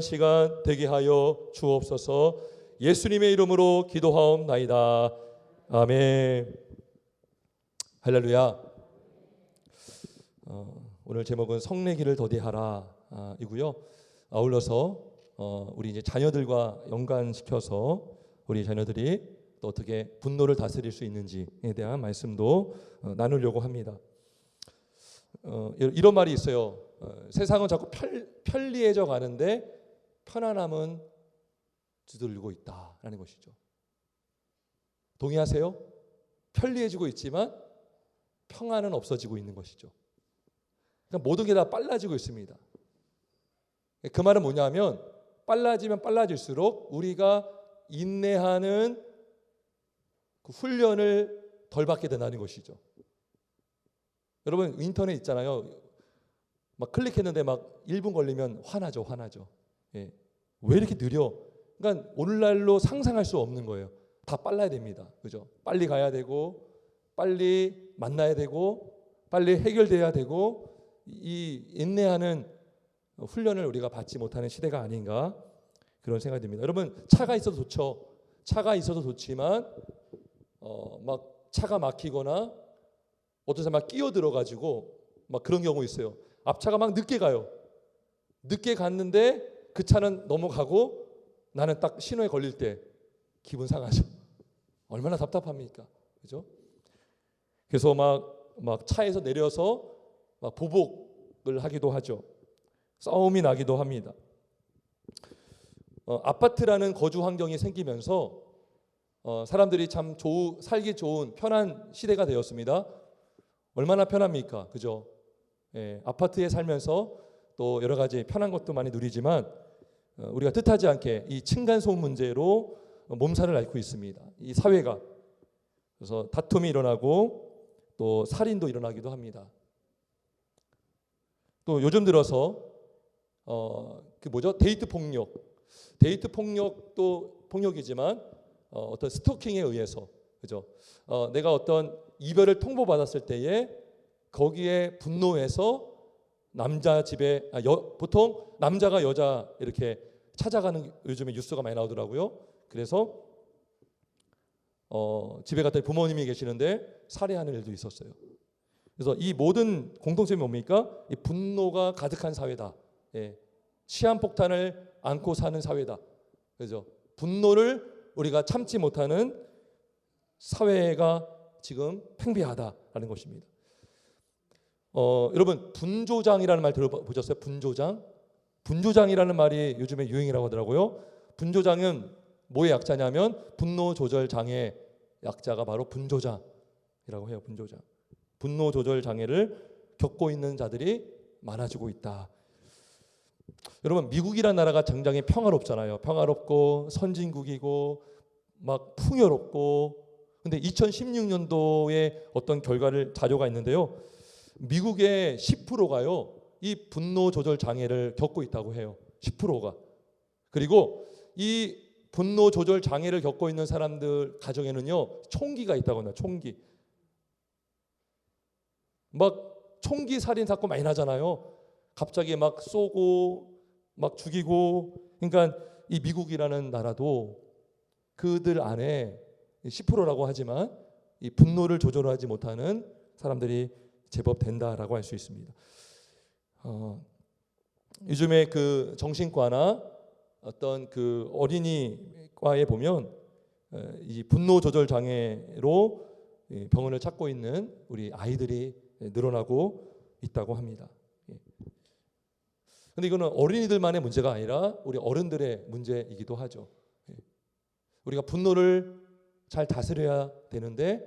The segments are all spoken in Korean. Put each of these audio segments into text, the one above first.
시간 되게 하여 주옵소서. 예수님의 이름으로 기도하옵나이다. 아멘. 할렐루야. 오늘 제목은 성내기를 더디하라 이고요. 아울러서 우리 이제 자녀들과 연관시켜서 우리 자녀들이 또 어떻게 분노를 다스릴 수 있는지에 대한 말씀도 나누려고 합니다. 이런 말이 있어요. 세상은 자꾸 편리해져 가는데 편안함은 두들리고 있다라는 것이죠. 동의하세요? 편리해지고 있지만 평안은 없어지고 있는 것이죠. 그러니까 모든 게 다 빨라지고 있습니다. 그 말은 뭐냐면 빨라지면 빨라질수록 우리가 인내하는 그 훈련을 덜 받게 된다는 것이죠. 여러분 인터넷 있잖아요. 막 클릭했는데 막 1분 걸리면 화나죠. 예. 왜 이렇게 느려? 그러니까 오늘날로 상상할 수 없는 거예요. 다 빨라야 됩니다. 그죠? 빨리 가야 되고, 빨리 만나야 되고, 빨리 해결돼야 되고, 이 인내하는 훈련을 우리가 받지 못하는 시대가 아닌가 그런 생각이 듭니다. 여러분 차가 있어도 좋죠. 차가 있어도 좋지만 막 차가 막히거나 어떤 사람 막 끼어 들어가지고 막 그런 경우 있어요. 앞차가 막 늦게 가요. 늦게 갔는데 그 차는 넘어가고 나는 딱 신호에 걸릴 때 기분 상하죠. 얼마나 답답합니까? 그죠? 그래서 막 차에서 내려서 막 보복을 하기도 하죠. 싸움이 나기도 합니다. 아파트라는 거주 환경이 생기면서 사람들이 참 살기 좋은 편한 시대가 되었습니다. 얼마나 편합니까? 그죠? 예, 아파트에 살면서 또 여러 가지 편한 것도 많이 누리지만 우리가 뜻하지 않게 이 층간소음 문제로 몸살을 앓고 있습니다. 이 사회가. 그래서 다툼이 일어나고 또 살인도 일어나기도 합니다. 또 요즘 들어서 데이트 폭력도 폭력이지만 어떤 스토킹에 의해서 그죠? 내가 어떤 이별을 통보받았을 때에 거기에 분노해서 남자 집에 보통 남자가 여자 이렇게 찾아가는 요즘에 뉴스가 많이 나오더라고요. 그래서 집에 갔더니 부모님이 계시는데 살해하는 일도 있었어요. 그래서 이 모든 공통점이 뭡니까? 이 분노가 가득한 사회다. 예. 시한폭탄을 안고 사는 사회다. 그죠? 분노를 우리가 참지 못하는 사회가 지금 팽배하다라는 것입니다. 여러분 분조장이라는 말 들어보셨어요? 분조장이라는 말이 요즘에 유행이라고 하더라고요. 분조장은 뭐의 약자냐면 분노 조절 장애 약자가 바로 분조장이라고 해요. 분노 조절 장애를 겪고 있는 자들이 많아지고 있다. 여러분 미국이라는 나라가 굉장히 평화롭잖아요. 평화롭고 선진국이고 막 풍요롭고. 근데 2016년도에 어떤 자료가 있는데요. 미국의 10%가요. 이 분노 조절 장애를 겪고 있다고 해요. 10%가. 그리고 이 분노 조절 장애를 겪고 있는 사람들 가정에는요. 총기가 있다고 해요. 총기. 막 총기 살인 사건 많이 나잖아요. 갑자기 막 쏘고 막 죽이고. 그러니까 이 미국이라는 나라도 그들 안에 10%라고 하지만 이 분노를 조절하지 못하는 사람들이 제법 된다라고 할 수 있습니다. 요즘에 그 정신과나 어떤 그 어린이과에 보면 이 분노 조절 장애로 병원을 찾고 있는 우리 아이들이 늘어나고 있다고 합니다. 근데 이거는 어린이들만의 문제가 아니라 우리 어른들의 문제이기도 하죠. 우리가 분노를 잘 다스려야 되는데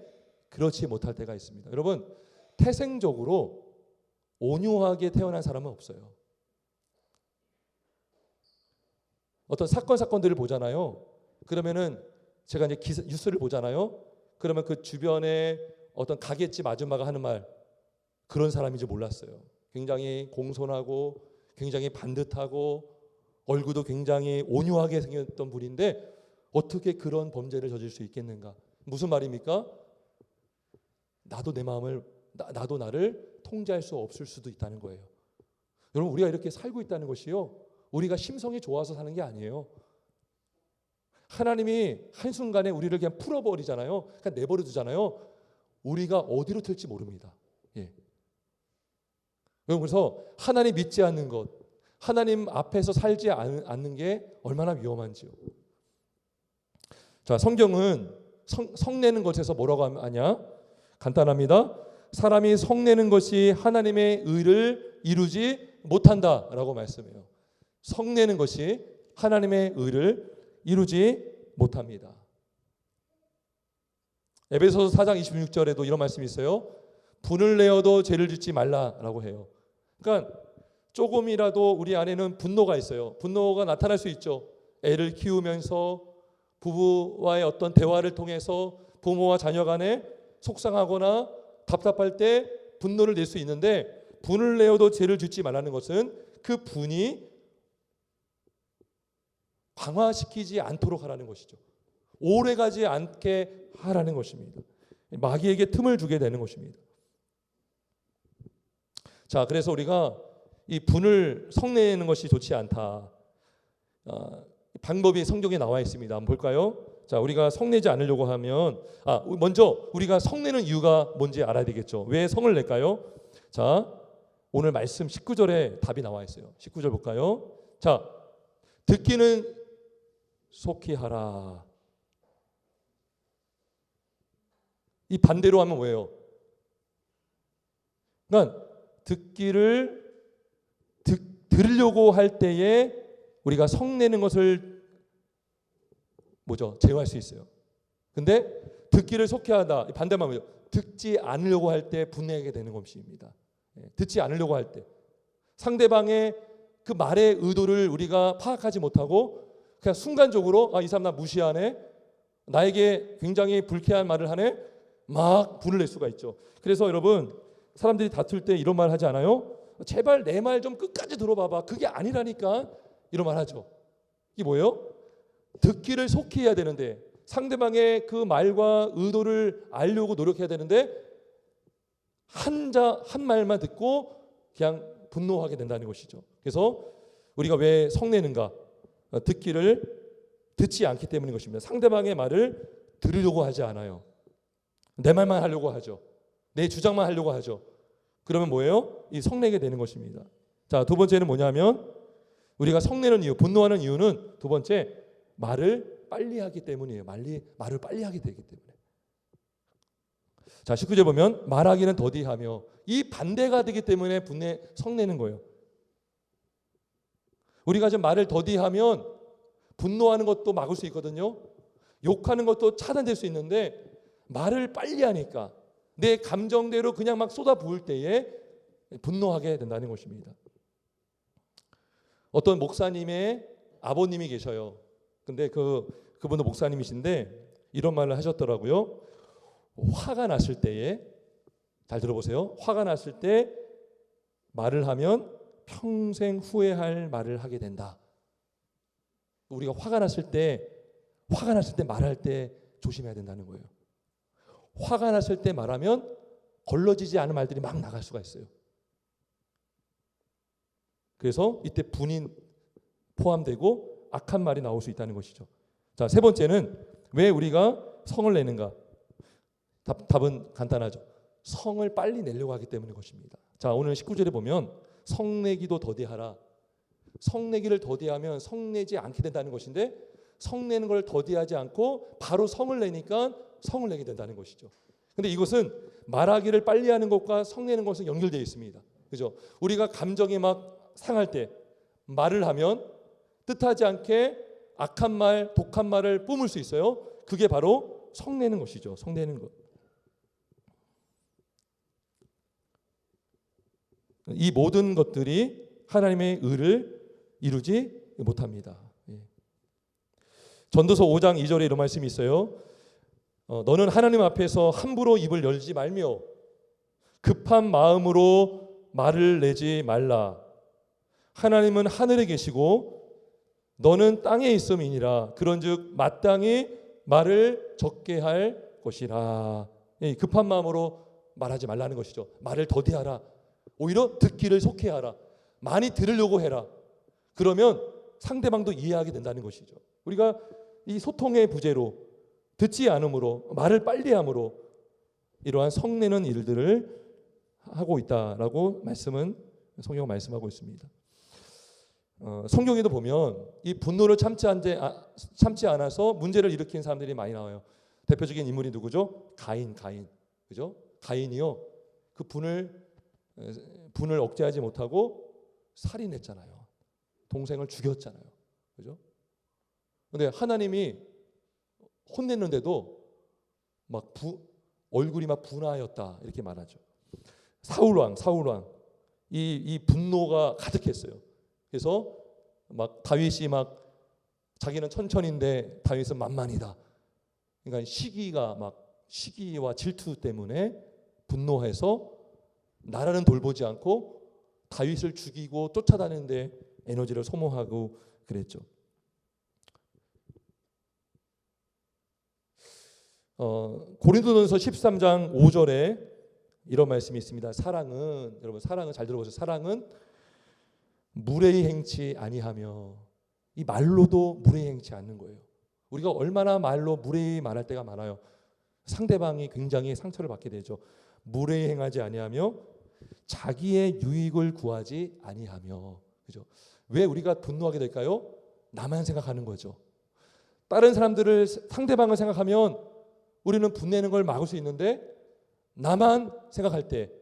그렇지 못할 때가 있습니다. 여러분 태생적으로 온유하게 태어난 사람은 없어요. 어떤 사건들을 보잖아요. 그러면은 제가 이제 뉴스를 보잖아요. 그러면 그 주변에 어떤 가게집 아줌마가 하는 말 그런 사람인지 몰랐어요. 굉장히 공손하고 굉장히 반듯하고 얼굴도 굉장히 온유하게 생겼던 분인데 어떻게 그런 범죄를 저질 수 있겠는가? 무슨 말입니까? 나도 나를 통제할 수 없을 수도 있다는 거예요. 여러분 우리가 이렇게 살고 있다는 것이요. 우리가 심성이 좋아서 사는 게 아니에요. 하나님이 한순간에 우리를 그냥 풀어버리잖아요. 그냥 내버려 두잖아요. 우리가 어디로 튈지 모릅니다. 예. 그래서 하나님 믿지 않는 것, 하나님 앞에서 살지 않는 게 얼마나 위험한지요. 자, 성경은 성내는 것에서 뭐라고 하냐? 간단합니다. 사람이 성내는 것이 하나님의 의를 이루지 못한다라고 말씀해요. 성내는 것이 하나님의 의를 이루지 못합니다. 에베소서 4장 26절에도 이런 말씀이 있어요. 분을 내어도 죄를 짓지 말라라고 해요. 그러니까 조금이라도 우리 안에는 분노가 있어요. 분노가 나타날 수 있죠. 애를 키우면서 부부와의 어떤 대화를 통해서 부모와 자녀 간에 속상하거나 답답할 때 분노를 낼 수 있는데, 분을 내어도 죄를 짓지 말라는 것은 그 분이 강화시키지 않도록 하라는 것이죠. 오래가지 않게 하라는 것입니다. 마귀에게 틈을 주게 되는 것입니다. 자, 그래서 우리가 이 분을 성내는 것이 좋지 않다. 방법이 성경에 나와 있습니다. 한번 볼까요? 자, 우리가 성내지 않으려고 하면 먼저 우리가 성내는 이유가 뭔지 알아야 되겠죠. 왜 성을 낼까요? 자, 오늘 말씀 19절에 답이 나와 있어요. 19절 볼까요? 자, 듣기는 속히 하라. 이 반대로 하면 뭐예요? 그러니까 듣기를 들으려고 할 때에 우리가 성내는 것을 제어할 수 있어요. 근데 듣기를 속히 하다, 반대만 뭐죠? 듣지 않으려고 할 때 분내게 되는 것입니다. 듣지 않으려고 할 때 상대방의 그 말의 의도를 우리가 파악하지 못하고 그냥 순간적으로 이 사람 나 무시하네, 나에게 굉장히 불쾌한 말을 하네, 막 분을 낼 수가 있죠. 그래서 여러분, 사람들이 다툴 때 이런 말 하지 않아요? 제발 내 말 좀 끝까지 들어봐봐. 그게 아니라니까. 이런 말 하죠. 이게 뭐예요? 듣기를 속히 해야 되는데, 상대방의 그 말과 의도를 알려고 노력해야 되는데 한 말만 듣고 그냥 분노하게 된다는 것이죠. 그래서 우리가 왜 성내는가? 듣지 않기 때문인 것입니다. 상대방의 말을 들으려고 하지 않아요. 내 말만 하려고 하죠. 내 주장만 하려고 하죠. 그러면 뭐예요? 이 성내게 되는 것입니다. 자, 두 번째는 뭐냐면, 우리가 성내는 이유, 분노하는 이유는 두 번째, 말을 빨리 하기 때문이에요. 말을 빨리 하게 되기 때문에. 자, 19절 보면 말하기는 더디하며, 이 반대가 되기 때문에 성내는 거예요. 우리가 지금 말을 더디하면 분노하는 것도 막을 수 있거든요. 욕하는 것도 차단될 수 있는데, 말을 빨리 하니까 내 감정대로 그냥 막 쏟아부을 때에 분노하게 된다는 것입니다. 어떤 목사님의 아버님이 계셔요. 근데 그분도 목사님이신데 이런 말을 하셨더라고요. 화가 났을 때에, 잘 들어보세요. 화가 났을 때 말을 하면 평생 후회할 말을 하게 된다. 우리가 화가 났을 때 말할 때 조심해야 된다는 거예요. 화가 났을 때 말하면 걸러지지 않은 말들이 막 나갈 수가 있어요. 그래서 이때 분이 포함되고 악한 말이 나올 수 있다는 것이죠. 자, 세 번째는 왜 우리가 성을 내는가? 답은 간단하죠. 성을 빨리 내려고 하기 때문인 것입니다. 자, 오늘 19절에 보면 성내기도 더디하라. 성내기를 더디하면 성내지 않게 된다는 것인데, 성내는 걸 더디하지 않고 바로 성을 내니까 성을 내게 된다는 것이죠. 근데 이것은 말하기를 빨리 하는 것과 성내는 것은 연결되어 있습니다. 그죠? 우리가 감정이 막 상할 때 말을 하면 뜻하지 않게 악한 말, 독한 말을 뿜을 수 있어요. 그게 바로 성내는 것이죠. 성내는 것. 이 모든 것들이 하나님의 의를 이루지 못합니다. 전도서 5장 2절에 이런 말씀이 있어요. 너는 하나님 앞에서 함부로 입을 열지 말며 급한 마음으로 말을 내지 말라. 하나님은 하늘에 계시고 너는 땅에 있음이니라. 그런즉 마땅히 말을 적게 할 것이라. 급한 마음으로 말하지 말라는 것이죠. 말을 더디하라. 오히려 듣기를 속히 하라. 많이 들으려고 해라. 그러면 상대방도 이해하게 된다는 것이죠. 우리가 이 소통의 부재로, 듣지 않음으로, 말을 빨리 함으로 이러한 성내는 일들을 하고 있다라고 성경 말씀하고 있습니다. 성경에도 보면 이 분노를 참지 않아서 문제를 일으킨 사람들이 많이 나와요. 대표적인 인물이 누구죠? 가인. 그죠? 가인이요. 그 분을 억제하지 못하고 살인했잖아요. 동생을 죽였잖아요. 그죠? 근데 하나님이 혼냈는데도 얼굴이 막 분하였다 이렇게 말하죠. 사울 왕 이 분노가 가득했어요. 그래서 막 다윗이 막 자기는 천천인데 다윗은 만만이다. 그러니까 시기와 질투 때문에 분노해서 나라는 돌보지 않고 다윗을 죽이고 쫓아다니는데 에너지를 소모하고 그랬죠. 고린도전서 13장 5절에 이런 말씀이 있습니다. 여러분 사랑은 잘 들어보세요. 사랑은 무례히 행치 아니하며, 이 말로도 무례히 행치 않는 거예요. 우리가 얼마나 말로 무례히 말할 때가 많아요. 상대방이 굉장히 상처를 받게 되죠. 무례히 행하지 아니하며 자기의 유익을 구하지 아니하며. 그죠? 왜 우리가 분노하게 될까요? 나만 생각하는 거죠. 다른 상대방을 생각하면 우리는 분내는 걸 막을 수 있는데 나만 생각할 때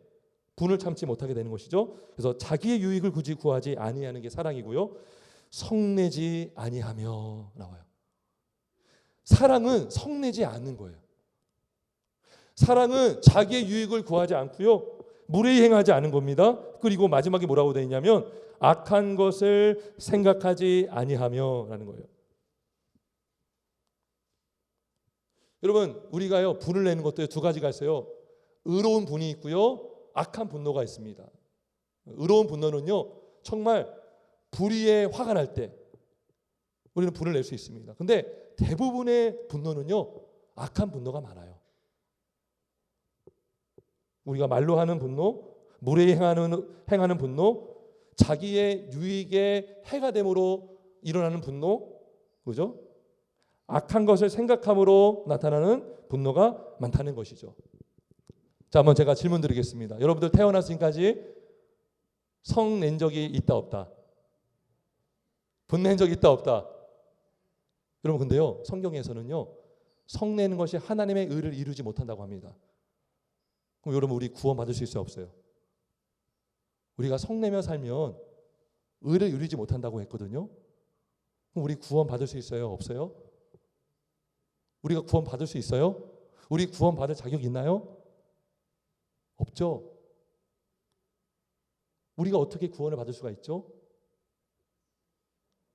분을 참지 못하게 되는 것이죠. 그래서 자기의 유익을 굳이 구하지 아니하는 게 사랑이고요. 성내지 아니하며 나와요. 사랑은 성내지 않는 거예요. 사랑은 자기의 유익을 구하지 않고요. 무례히 행하지 않은 겁니다. 그리고 마지막에 뭐라고 되어 있냐면 악한 것을 생각하지 아니하며라는 거예요. 여러분, 우리가요 분을 내는 것도 두 가지가 있어요. 의로운 분이 있고요, 악한 분노가 있습니다. 의로운 분노는요, 정말 불의에 화가 날 때 우리는 분을 낼 수 있습니다. 근데 대부분의 분노는요, 악한 분노가 많아요. 우리가 말로 하는 분노, 무례히 행하는 분노, 자기의 유익에 해가 됨으로 일어나는 분노, 그죠? 악한 것을 생각함으로 나타나는 분노가 많다는 것이죠. 자, 한번 제가 질문 드리겠습니다. 여러분들 태어나 지금까지 성 낸 적이 있다 없다? 분낸 적이 있다 없다? 여러분, 근데요 성경에서는요 성 내는 것이 하나님의 의를 이루지 못한다고 합니다. 그럼 여러분, 우리 구원 받을 수 있어요 없어요? 우리가 성 내며 살면 의를 이루지 못한다고 했거든요. 그럼 우리 구원 받을 수 있어요 없어요? 우리가 구원 받을 수 있어요? 우리 구원 받을 자격 있나요? 없죠. 우리가 어떻게 구원을 받을 수가 있죠?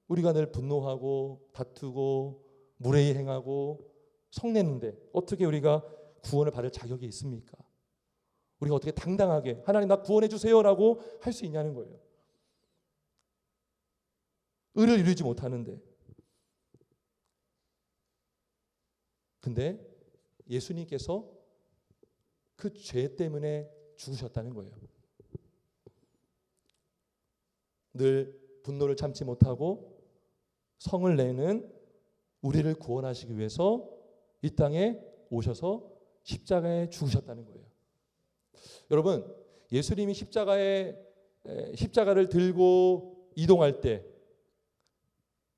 우리가 늘 분노하고 다투고 무례히 행하고 성내는데 어떻게 우리가 구원을 받을 자격이 있습니까? 우리가 어떻게 당당하게 하나님 나 구원해 주세요라고 할 수 있냐는 거예요. 의를 이루지 못하는데. 근데 예수님께서 그 죄 때문에 죽으셨다는 거예요. 늘 분노를 참지 못하고 성을 내는 우리를 구원하시기 위해서 이 땅에 오셔서 십자가에 죽으셨다는 거예요. 여러분, 예수님이 십자가를 들고 이동할 때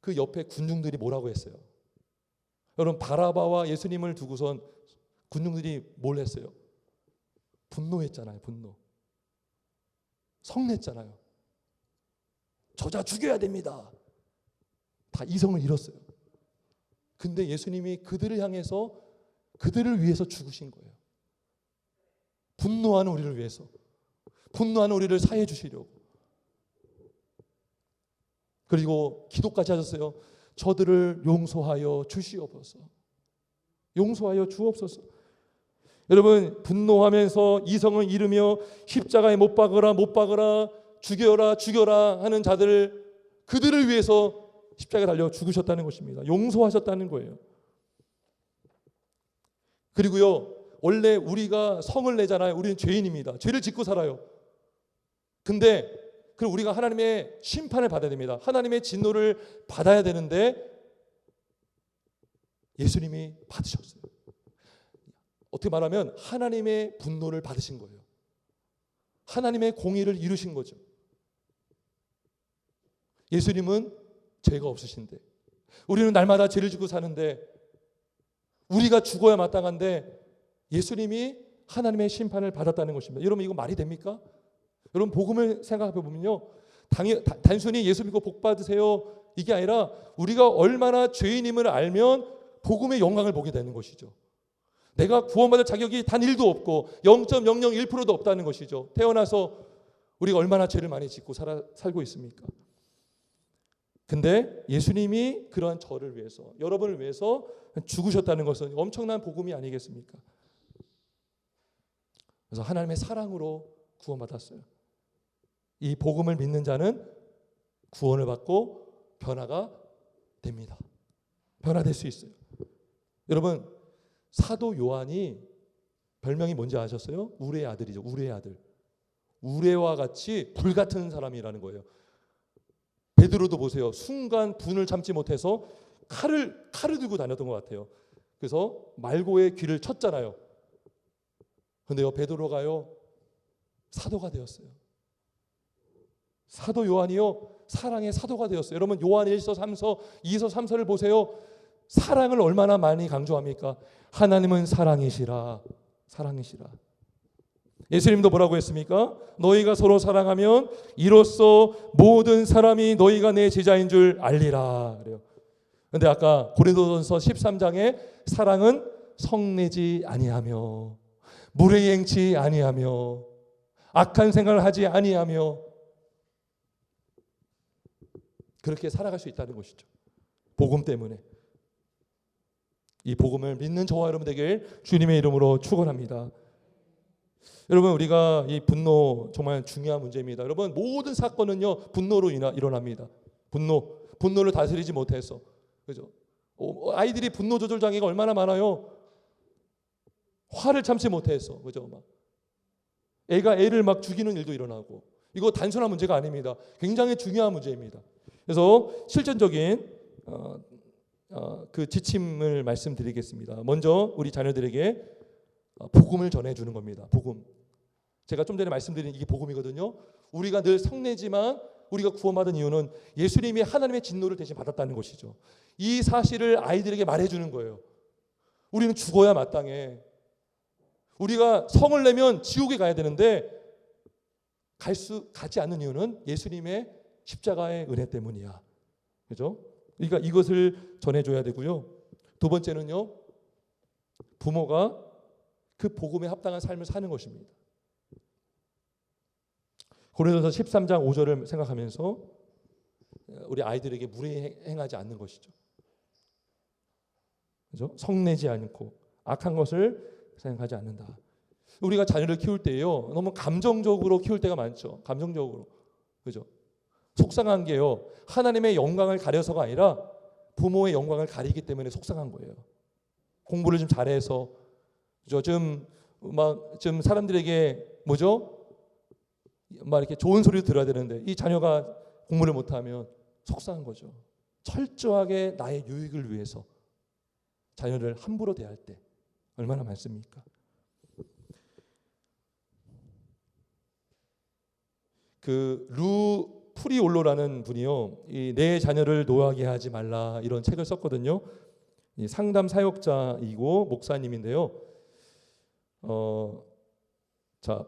그 옆에 군중들이 뭐라고 했어요? 여러분, 바라바와 예수님을 두고선 군중들이 뭘 했어요? 분노했잖아요. 분노. 성냈잖아요. 저자 죽여야 됩니다. 다 이성을 잃었어요. 근데 예수님이 그들을 향해서 그들을 위해서 죽으신 거예요. 분노하는 우리를 위해서, 분노하는 우리를 사해 주시려고. 그리고 기도까지 하셨어요. 저들을 용서하여 주시옵소서. 용서하여 주옵소서. 여러분, 분노하면서 이성을 잃으며 십자가에 못 박으라 죽여라 하는 자들을, 그들을 위해서 십자가에 달려 죽으셨다는 것입니다. 용서하셨다는 거예요. 그리고요, 원래 우리가 성을 내잖아요. 우리는 죄인입니다. 죄를 짓고 살아요. 근데 그리고 우리가 하나님의 심판을 받아야 됩니다. 하나님의 진노를 받아야 되는데 예수님이 받으셨어요. 어떻게 말하면 하나님의 분노를 받으신 거예요. 하나님의 공의를 이루신 거죠. 예수님은 죄가 없으신데, 우리는 날마다 죄를 지고 사는데, 우리가 죽어야 마땅한데 예수님이 하나님의 심판을 받았다는 것입니다. 여러분, 이거 말이 됩니까? 여러분, 복음을 생각해 보면요, 단순히 예수 믿고 복 받으세요 이게 아니라 우리가 얼마나 죄인임을 알면 복음의 영광을 보게 되는 것이죠. 내가 구원받을 자격이 단 1도 없고 0.001%도 없다는 것이죠. 태어나서 우리가 얼마나 죄를 많이 짓고 살고 있습니까? 근데 예수님이 그러한 저를 위해서, 여러분을 위해서 죽으셨다는 것은 엄청난 복음이 아니겠습니까? 그래서 하나님의 사랑으로 구원받았어요. 이 복음을 믿는 자는 구원을 받고 변화가 됩니다. 변화될 수 있어요. 여러분, 사도 요한이 별명이 뭔지 아셨어요? 우레의 아들이죠. 우레의 아들. 우레와 같이 불같은 사람이라는 거예요. 베드로도 보세요. 순간 분을 참지 못해서 칼을 들고 다녔던 것 같아요. 그래서 말고의 귀를 쳤잖아요. 그런데요, 베드로가요, 사도가 되었어요. 사도 요한이요, 사랑의 사도가 되었어요. 여러분, 요한 1서 3서 2서 3서를 보세요. 사랑을 얼마나 많이 강조합니까? 하나님은 사랑이시라. 사랑이시라. 예수님도 뭐라고 했습니까? 너희가 서로 사랑하면 이로써 모든 사람이 너희가 내 제자인 줄 알리라. 그래요. 근데 아까 고린도전서 13장에 사랑은 성내지 아니하며 무례행치 아니하며 악한 생각을 하지 아니하며 그렇게 살아갈 수 있다는 것이죠. 복음 때문에. 이 복음을 믿는 저와 여러분 되길 주님의 이름으로 축원합니다. 여러분, 우리가 이 분노 정말 중요한 문제입니다. 여러분, 모든 사건은요 분노로 일어납니다. 분노를 다스리지 못해서, 그죠? 아이들이 분노 조절 장애가 얼마나 많아요. 화를 참지 못해서, 그죠? 막 애가 애를 막 죽이는 일도 일어나고, 이거 단순한 문제가 아닙니다. 굉장히 중요한 문제입니다. 그래서 실전적인 그 지침을 말씀드리겠습니다. 먼저 우리 자녀들에게 복음을 전해주는 겁니다. 복음. 제가 좀 전에 말씀드린 이게 복음이거든요. 우리가 늘 성내지만 우리가 구원받은 이유는 예수님이 하나님의 진노를 대신 받았다는 것이죠. 이 사실을 아이들에게 말해주는 거예요. 우리는 죽어야 마땅해. 우리가 성을 내면 지옥에 가야 되는데 가지 않는 이유는 예수님의 십자가의 은혜 때문이야. 그죠? 그러니까 이것을 전해줘야 되고요. 두 번째는요, 부모가 그 복음에 합당한 삶을 사는 것입니다. 고린도서 13장 5절을 생각하면서 우리 아이들에게 무례행하지 않는 것이죠. 그죠? 성내지 않고 악한 것을 생각하지 않는다. 우리가 자녀를 키울 때요, 너무 감정적으로 키울 때가 많죠. 감정적으로. 그죠? 속상한 게요, 하나님의 영광을 가려서가 아니라 부모의 영광을 가리기 때문에 속상한 거예요. 공부를 좀 잘해서, 그죠? 좀 사람들에게 막 이렇게 좋은 소리를 들어야 되는데 이 자녀가 공부를 못하면 속상한 거죠. 철저하게 나의 유익을 위해서 자녀를 함부로 대할 때 얼마나 많습니까? 루 프리올로라는 분이요, 내 자녀를 노하게 하지 말라 이런 책을 썼거든요. 상담 사역자이고 목사님인데요.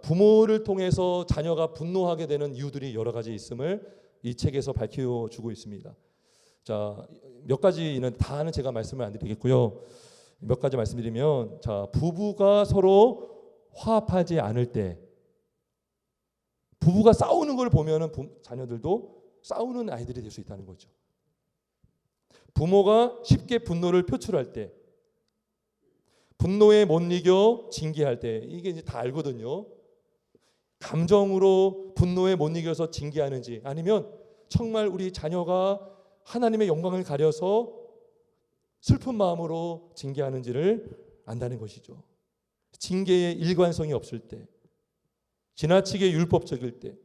부모를 통해서 자녀가 분노하게 되는 이유들이 여러 가지 있음을 이 책에서 밝혀주고 있습니다. 몇 가지는 다는 제가 말씀을 안 드리겠고요. 몇 가지 말씀드리면, 부부가 서로 화합하지 않을 때, 부부가 싸우는 걸 보면은 자녀들도 싸우는 아이들이 될 수 있다는 거죠. 부모가 쉽게 분노를 표출할 때, 분노에 못 이겨 징계할 때, 이게 이제 다 알거든요. 감정으로 분노에 못 이겨서 징계하는지, 아니면 정말 우리 자녀가 하나님의 영광을 가려서 슬픈 마음으로 징계하는지를 안다는 것이죠. 징계의 일관성이 없을 때, 지나치게 율법적일 때,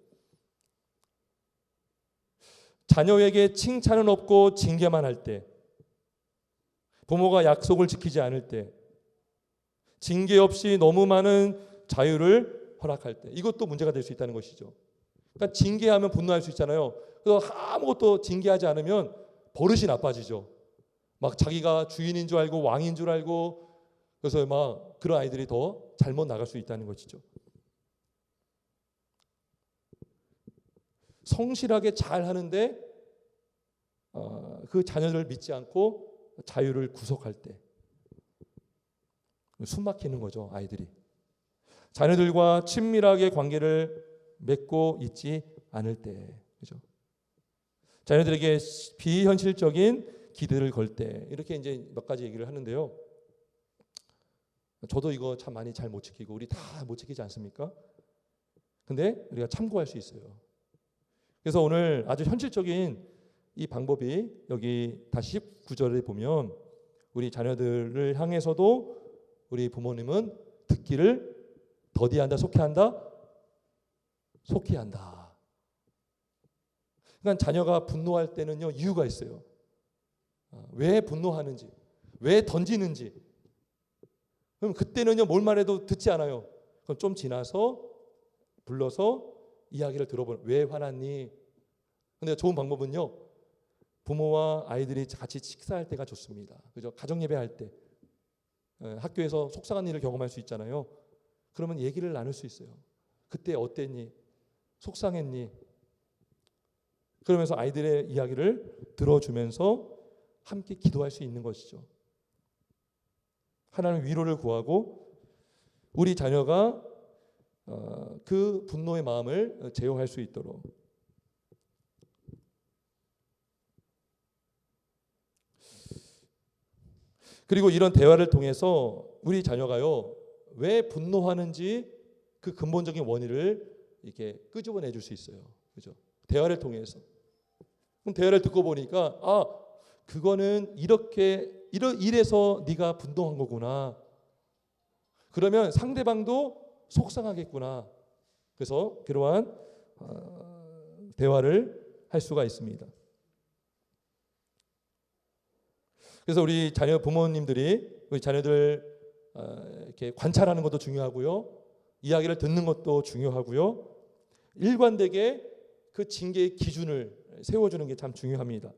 자녀에게 칭찬은 없고 징계만 할 때, 부모가 약속을 지키지 않을 때, 징계 없이 너무 많은 자유를 허락할 때, 이것도 문제가 될 수 있다는 것이죠. 그러니까 징계하면 분노할 수 있잖아요. 그래서 아무것도 징계하지 않으면 버릇이 나빠지죠. 막 자기가 주인인 줄 알고 왕인 줄 알고, 그래서 막 그런 아이들이 더 잘못 나갈 수 있다는 것이죠. 성실하게 잘 하는데 그 자녀를 믿지 않고 자유를 구속할 때 숨 막히는 거죠. 아이들이 자녀들과 친밀하게 관계를 맺고 있지 않을 때, 그죠? 자녀들에게 비현실적인 기대를 걸 때, 이렇게 이제 몇 가지 얘기를 하는데요. 저도 이거 참 많이 잘 못 지키고 우리 다 못 지키지 않습니까? 근데 우리가 참고할 수 있어요. 그래서 오늘 아주 현실적인 이 방법이 여기 다시 19절에 보면, 우리 자녀들을 향해서도 우리 부모님은 듣기를 더디한다, 속히한다, 속히한다. 그러니까 자녀가 분노할 때는요, 이유가 있어요. 왜 분노하는지, 왜 던지는지. 그럼 그때는요, 뭘 말해도 듣지 않아요. 그럼 좀 지나서 불러서 이야기를 들어보는, 왜 화났니? 근데 좋은 방법은요, 부모와 아이들이 같이 식사할 때가 좋습니다. 그죠? 가정 예배할 때, 학교에서 속상한 일을 경험할 수 있잖아요. 그러면 얘기를 나눌 수 있어요. 그때 어땠니? 속상했니? 그러면서 아이들의 이야기를 들어주면서 함께 기도할 수 있는 것이죠. 하나님 위로를 구하고 우리 자녀가 그 분노의 마음을 제어할 수 있도록. 그리고 이런 대화를 통해서 우리 자녀가요, 왜 분노하는지 그 근본적인 원인을 이렇게 끄집어내 줄 수 있어요. 그죠? 대화를 통해서. 그럼 대화를 듣고 보니까, 그거는 이래서 네가 분노한 거구나. 그러면 상대방도 속상하겠구나. 그래서 그러한 대화를 할 수가 있습니다. 그래서 우리 자녀 부모님들이 우리 자녀들 이렇게 관찰하는 것도 중요하고요, 이야기를 듣는 것도 중요하고요, 일관되게 그 징계의 기준을 세워주는 게 참 중요합니다.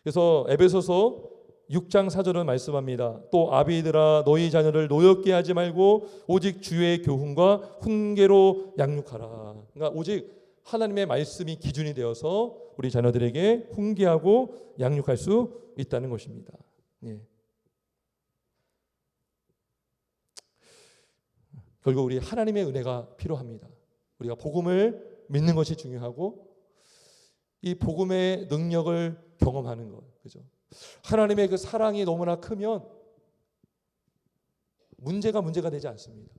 그래서 에베소서 6장 4절은 말씀합니다. 또 아비들아, 너희 자녀를 노엽게 하지 말고 오직 주의 교훈과 훈계로 양육하라. 그러니까 오직 하나님의 말씀이 기준이 되어서 우리 자녀들에게 훈계하고 양육할 수 있다는 것입니다. 예. 결국 우리 하나님의 은혜가 필요합니다. 우리가 복음을 믿는 것이 중요하고 이 복음의 능력을 경험하는 것, 그죠? 하나님의 그 사랑이 너무나 크면 문제가 되지 않습니다.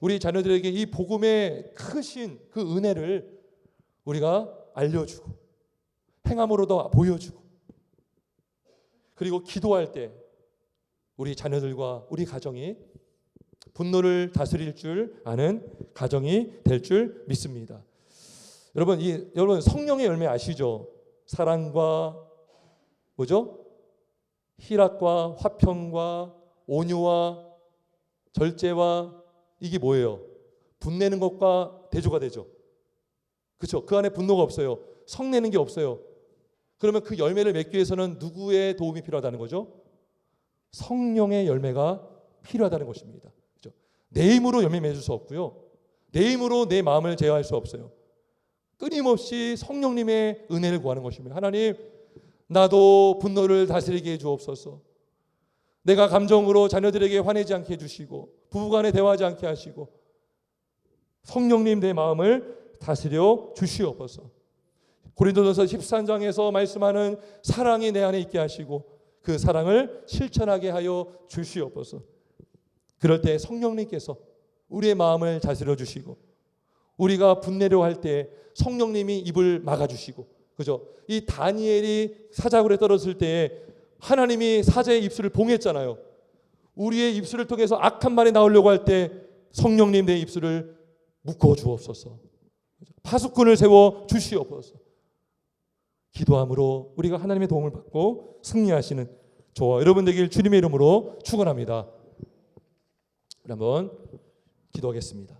우리 자녀들에게 이 복음의 크신 그 은혜를 우리가 알려주고 행함으로도 보여주고, 그리고 기도할 때 우리 자녀들과 우리 가정이 분노를 다스릴 줄 아는 가정이 될 줄 믿습니다. 여러분 성령의 열매 아시죠? 사랑과 뭐죠? 희락과 화평과 온유와 절제와, 이게 뭐예요? 분내는 것과 대조가 되죠. 그렇죠? 그 안에 분노가 없어요. 성내는 게 없어요. 그러면 그 열매를 맺기 위해서는 누구의 도움이 필요하다는 거죠? 성령의 열매가 필요하다는 것입니다. 그렇죠? 내 힘으로 열매 맺을 수 없고요, 내 힘으로 내 마음을 제어할 수 없어요. 끊임없이 성령님의 은혜를 구하는 것입니다. 하나님, 나도 분노를 다스리게 해주옵소서. 내가 감정으로 자녀들에게 화내지 않게 해주시고 부부간에 대화하지 않게 하시고 성령님 내 마음을 다스려 주시옵소서. 고린도전서 13장에서 말씀하는 사랑이 내 안에 있게 하시고 그 사랑을 실천하게 하여 주시옵소서. 그럴 때 성령님께서 우리의 마음을 다스려 주시고, 우리가 분내려 할 때 성령님이 입을 막아주시고, 그죠? 이 다니엘이 사자굴에 떨어졌을 때에 하나님이 사자의 입술을 봉했잖아요. 우리의 입술을 통해서 악한 말이 나오려고 할 때 성령님 내 입술을 묶어 주옵소서. 파수꾼을 세워 주시옵소서. 기도함으로 우리가 하나님의 도움을 받고 승리하시는 저와 여러분 되길 주님의 이름으로 축원합니다. 우리 한번 기도하겠습니다.